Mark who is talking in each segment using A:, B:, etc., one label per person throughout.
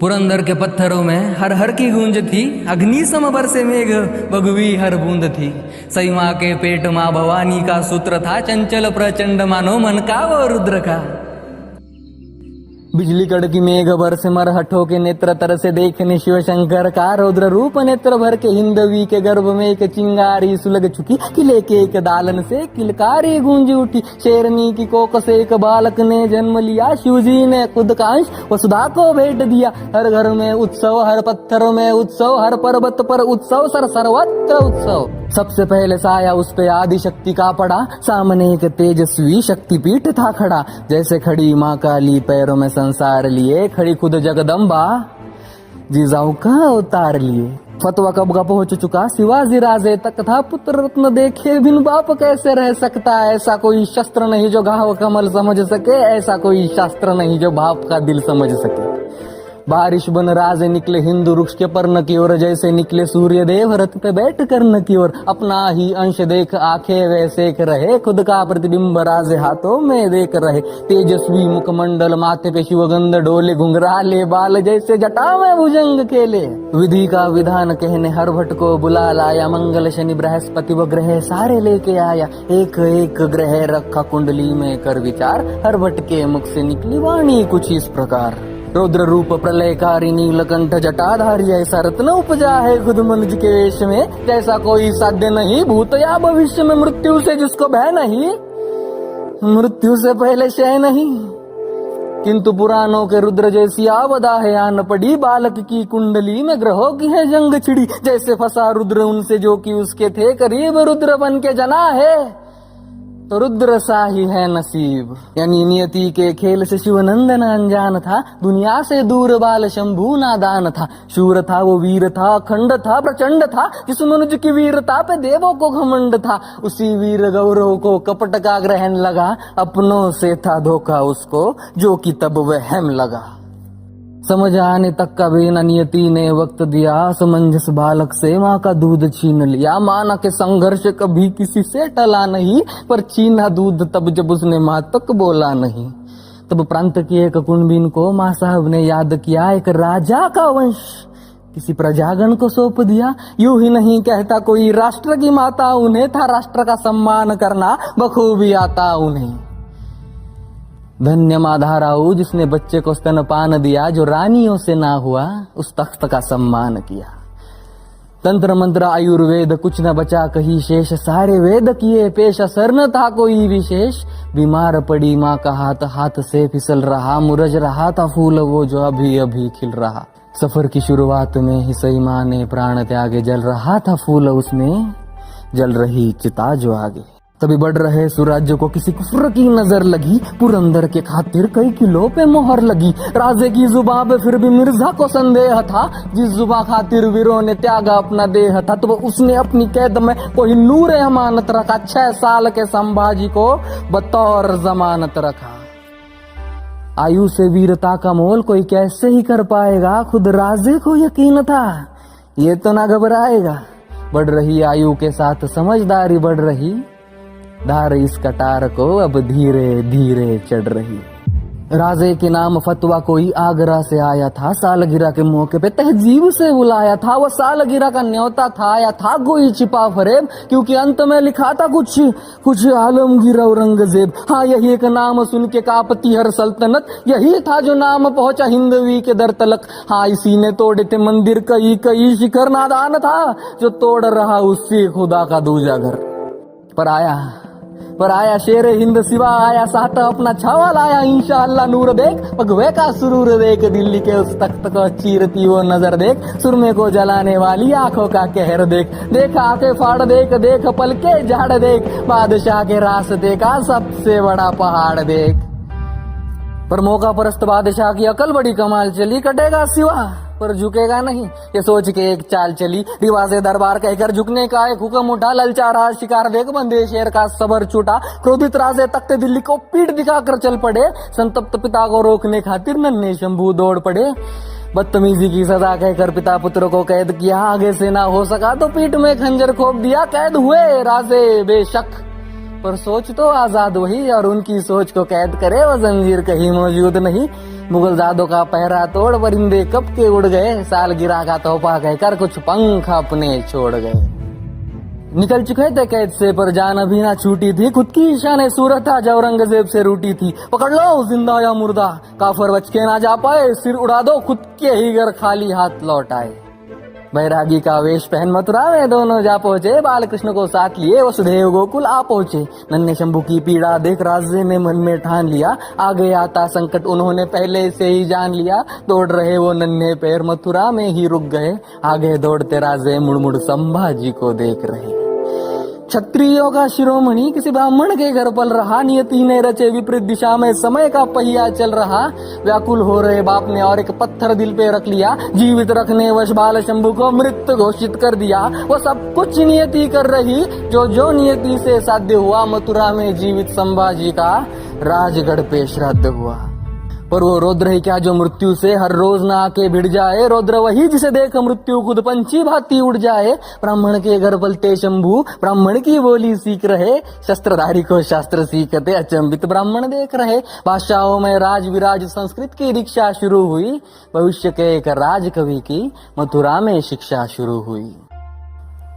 A: पुरंदर के पत्थरों में हर हर की गूंज थी, अग्नि सम बरसे मेघ बगुवी हर बूंद थी। सई माँ के पेट माँ भवानी का सूत्र था, चंचल प्रचंड मानो मन का वो रुद्र का। बिजली कड़की मेघ बरसे मरहठों के नेत्र तरसे देखने शिव शंकर का, रौद्र रूप नेत्र भर के हिंदवी के गर्भ में एक चिंगारी सुलग चुकी। किले के एक दालन से किलकारी गूंज उठी, शेरनी की कोख से एक बालक ने जन्म लिया। शिवजी ने खुद का अंश वसुधा को भेंट दिया। हर घर में उत्सव, हर पत्थरों में उत्सव, हर पर्वत पर उत्सव, सर्वत्र उत्सव। सबसे पहले साया उस पे आदि शक्ति का पड़ा, सामने एक तेजस्वी शक्तिपीठ था खड़ा। जैसे खड़ी माँ काली पैरों में संसार लिए, खड़ी खुद जगदम्बा जीजाऊ का अवतार लिए। फतवा कब का पहुंच चुका शिवाजी राजे तक था, पुत्र रत्न देखे बिन बाप कैसे रह सकता। ऐसा कोई शस्त्र नहीं जो घाव कमल समझ सके, ऐसा कोई शास्त्र नहीं जो बाप का दिल समझ सके। बारिश बन राजे निकले हिंदू वृक्ष के पर्ण की ओर, जैसे निकले सूर्य देव रथ पे बैठ कर्ण की ओर। अपना ही अंश देख आंखें वैसे रहे, खुद का प्रतिबिंब राजे हाथों में देख रहे। तेजस्वी मुखमंडल, माथे पे शिवगंध डोले, घुंघराले बाल जैसे जटा में भुजंग खेले। विधि का विधान कहने हर भट्ट को बुला लाया, मंगल शनि बृहस्पति व ग्रह सारे लेके आया। एक एक ग्रह रखा कुंडली में कर विचार, हर भट्ट के मुख से निकली वाणी कुछ इस प्रकार। रौद्र रूप प्रलयकारी नीलकंठ जटाधारी, ऐसा रत्न उपजा है खुद मनुज के वेश में। जैसा कोई साध्य नहीं भूत या भविष्य में, मृत्यु से जिसको भय नहीं, मृत्यु से पहले शय नहीं। किंतु पुराणों के रुद्र जैसी आवदा है आन पड़ी, बालक की कुंडली में ग्रहों की है जंग छिड़ी। जैसे फंसा रुद्र उनसे जो कि उसके थे करीब, रुद्र बन के जना है तो रुद्र सा ही है नसीब। यानी नियति के खेल से शिवनंदन अनजान था, दुनिया से दूर बाल शंभू नादान था। शूर था वो वीर था, अखंड था प्रचंड था, जिस मनुज की वीरता पे देवों को घमंड था। उसी वीर गौरव को कपट का ग्रहण लगा, अपनों से था धोखा उसको जो कि तब वहम लगा। समझ आने तक का भी न नियति ने वक्त दिया, समंजस बालक से माँ का दूध छीन लिया। माना के संघर्ष कभी किसी से टला नहीं, पर छीना दूध तब जब उसने माँ तक बोला नहीं। तब प्रांत की एक कुंडबीन को माँ साहब ने याद किया, एक राजा का वंश किसी प्रजागण को सौंप दिया। यूं ही नहीं कहता कोई राष्ट्र की माता, उन्हें था राष्ट्र का सम्मान करना बखूबी आता उन्हें। धन्य माधाराऊ जिसने बच्चे को स्तनपान दिया, जो रानियों से ना हुआ उस तख्त का सम्मान किया। तंत्र मंत्र आयुर्वेद कुछ न बचा कहीं शेष, सारे वेद किए पेश असर न था कोई विशेष। बीमार पड़ी माँ का हाथ, हाथ से फिसल रहा, मुरझ रहा था फूल वो जो अभी अभी खिल रहा। सफर की शुरुआत में ही सई माँ ने प्राण त्यागे, जल रहा था फूल उसमें, जल रही चिता जो आगे। तभी बढ़ रहे सुराज्य को किसी कुफर की नजर लगी, पुरंदर के खातिर कई किलो पे मोहर लगी। राजे की जुबां पे फिर भी मिर्जा को संदेह था, जिस जुबां खातिर वीरों ने त्यागा अपना देह था। तो उसने अपनी कैद में कोई नूर अमानत रखा, 6 साल के संभाजी को बतौर जमानत रखा। आयु से वीरता का मोल कोई कैसे ही कर पाएगा, खुद राजे को यकीन था ये तो ना घबराएगा। बढ़ रही आयु के साथ समझदारी बढ़ रही, धार इस कटार को अब धीरे धीरे चढ़ रही। राजे के नाम फतवा कोई आगरा से आया था, सालगिरह के मौके पे तहजीब से बुलाया था। वो सालगिरह का न्योता था या था कोई छिपा फरेब, क्योंकि अंत में लिखा था कुछ आलमगीर औरंगजेब। हाँ यही एक नाम सुन के कांपती हर सल्तनत, यही था जो नाम पहुंचा हिंदवी के दर तलक। हाँ इसी ने तोड़े थे मंदिर कई शिखर, नादान था जो तोड़ रहा उससे खुदा का दूजा घर। पर आया शेर हिंद सिवा आया, साथ अपना छावा लाया। इंशाअल्लाह नूर देख, भगवे का सुरूर देख, दिल्ली के उस तख्त को चीरती वो नजर देख, सुरमे को जलाने वाली आंखों का कहर देख। देख आंखें फाड़ देख, देख पलके झाड़ देख, बादशाह के रास्ते का सबसे बड़ा पहाड़ देख। पर मौका परस्त बादशाह की अकल बड़ी कमाल चली, कटेगा सिवा पर झुकेगा नहीं, ये सोच के एक चाल चली। रिवाजे दरबार कहकर झुकने का एक हुक्म उठा, ललचा रहा शिकार देख बंदे शेर का सबर छूटा। क्रोधित राजे तख्त दिल्ली को पीठ दिखाकर चल पड़े, संतप्त पिता को रोकने खातिर नन्हे शंभू दौड़ पड़े। बदतमीजी की सजा कहकर पिता पुत्र को कैद किया, आगे से ना हो सका तो पीठ में खंजर खोप दिया। कैद हुए राजे बेशक, पर सोच तो आजाद वही, और उनकी सोच को कैद करे वो जंजीर कहीं मौजूद नहीं। मुगलजादों का पहरा तोड़ परिंदे कब के उड़ गए, सालगिरह का तोहफा कहकर कुछ पंख अपने छोड़ गए। निकल चुके थे कैद से पर जान अभी ना छूटी थी, खुद की शान सूरत था जो औरंगजेब से रूठी थी। पकड़ लो जिंदा या मुर्दा, काफर बच के ना जा पाए, सिर उड़ा दो खुद के ही घर खाली हाथ लौट आए। बैरागी का वेश पहन मथुरा में दोनों जा पहुंचे, बाल कृष्ण को साथ लिए वसुदेव गोकुल आ पहुंचे। नन्हे शंभू की पीड़ा देख राजे ने मन में ठान लिया, आगे आता संकट उन्होंने पहले से ही जान लिया। दौड़ रहे वो नन्हे पैर मथुरा में ही रुक गए, आगे दौड़ते राजे मुड़ मुड़ संभाजी को देख रहे। क्षत्रियों का शिरोमणि किसी ब्राह्मण के घर पल रहा, नियति ने रचे विपरीत दिशा में समय का पहिया चल रहा। व्याकुल हो रहे बाप ने और एक पत्थर दिल पे रख लिया, जीवित रखने वश बाल शंभू को मृत घोषित कर दिया। वो सब कुछ नियति कर रही जो नियति से साध्य हुआ, मथुरा में जीवित संभाजी का राजगढ़ पे श्राद्ध हुआ। पर वो रौद्र ही क्या जो मृत्यु से हर रोज ना आके भिड़ जाए, रौद्र वही जिसे देख मृत्यु खुद पंछी भांति उड़ जाए। ब्राह्मण के घर पलते शंभू, ब्राह्मण की बोली सीख रहे, शस्त्रधारी को शास्त्र सीखते अचंबित ब्राह्मण देख रहे। भाषाओं में राज विराज संस्कृत की दीक्षा शुरू हुई, भविष्य के एक राज कवि की मथुरा में शिक्षा शुरू हुई।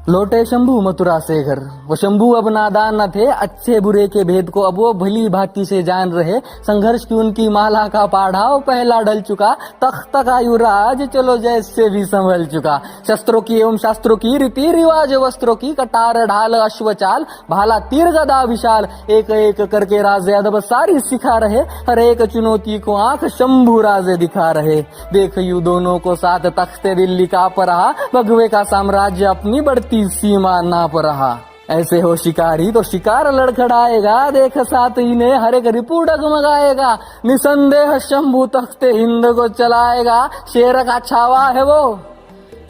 A: लौटे शंभू मथुरा से घर, वो शंभू अब नादान न थे, अच्छे बुरे के भेद को अब वो भली भांति से जान रहे। संघर्ष की उनकी माला का पढ़ाव पहला ढल चुका, तख्त का युवराज चलो जैसे भी संभल चुका। शस्त्रों की एवं शास्त्रों की रीति रिवाज वस्त्रों की, कटार ढाल अश्वचाल भाला तीर गदा विशाल, एक एक करके राजे अदब सारी सिखा रहे। हर एक चुनौती को आंख शंभू राजे दिखा रहे। देख यू दोनों को साथ तख्ते दिल्ली का रहा, भगवे का साम्राज्य अपनी बढ़ती सीमा नाप रहा। ऐसे हो शिकारी तो शिकार लड़खड़ाएगा, देख साथ ही ने हर एक रिपू डगमगाएगा। निसंदेह शंभू तख्ते हिंद को चलाएगा, शेर का छावा है वो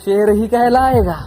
A: शेर ही कहलाएगा।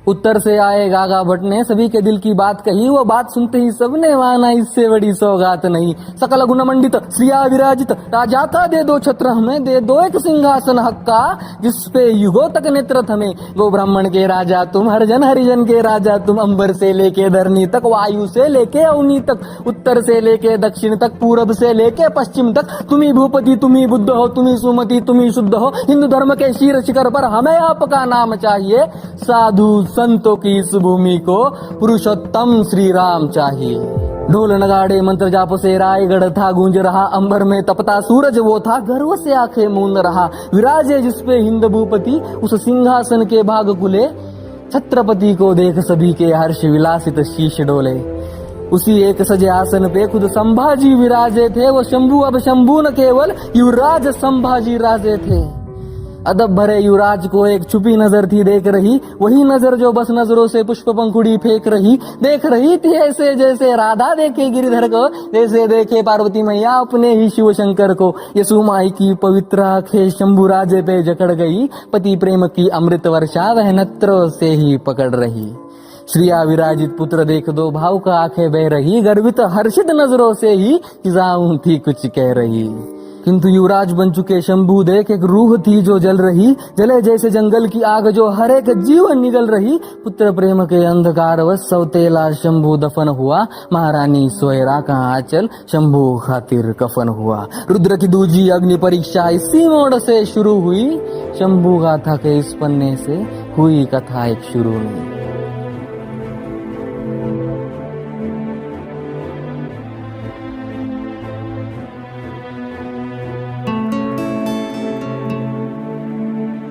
A: उत्तर से आए गागा भट्ट ने सभी के दिल की बात कही, वो बात सुनते ही सबने माना इससे बड़ी सौगात नहीं। सकल गुण मंडित श्रिया विराजित राजा का दे दो छत्र हमें, दे दो एक सिंहासन हक्का जिसपे युगों तक नेत्र थमे। गो ब्राह्मण के राजा तुम, हरिजन के राजा तुम, अंबर से लेके धरनी तक, वायु से लेके अवनी तक, उत्तर से लेके दक्षिण तक, पूरब से लेके पश्चिम तक। तुम्ही भूपति तुम्ही बुद्ध हो, तुम्ही सुमति तुम्ही शुद्ध हो, हिंदू धर्म के शीर शिखर पर हमें आपका नाम चाहिए। साधु संतों की इस भूमि को पुरुषोत्तम श्री राम चाहिए। ढोल नगाड़े मंत्र जाप से रायगढ़ था गूंज रहा, अंबर में तपता सूरज वो था गर्व से आंखें मूंद रहा। विराजे जिसपे हिंद भूपति उस सिंहासन के भाग खुले, छत्रपति को देख सभी के हर्ष विलासित शीश डोले। उसी एक सजे आसन पे खुद संभाजी विराजे थे, वो शंभू अब शंभू न केवल युवराज संभाजी राजे थे। अदब भरे युवराज को एक छुपी नजर थी देख रही, वही नजर जो बस नजरों से पुष्प पंखुड़ी फेंक रही। देख रही थी ऐसे जैसे राधा देखे गिरिधर को, जैसे देखे पार्वती मैया अपने ही शिव शंकर को। यसु माई की पवित्र आंखें शंभू राजे पे जकड़ गई, पति प्रेम की अमृत वर्षा वह नेत्रों से ही पकड़ रही। श्रिया विराजित पुत्र देख दो भाव का आंखें बह रही, गर्वित हर्षित नजरों से ही फिजाऊं थी कुछ कह रही। किंतु युवराज बन चुके शंभू देख एक रूह थी जो जल रही, जले जैसे जंगल की आग जो हर एक जीवन निगल रही। पुत्र प्रेम के अंधकार व सौतेला शंभू दफन हुआ, महारानी सोयरा का आंचल शंभू खातिर कफन हुआ। रुद्र की दूजी अग्नि परीक्षा इसी मोड़ से शुरू हुई, शंभू गाथा के इस पन्ने से हुई कथा एक शुरू में।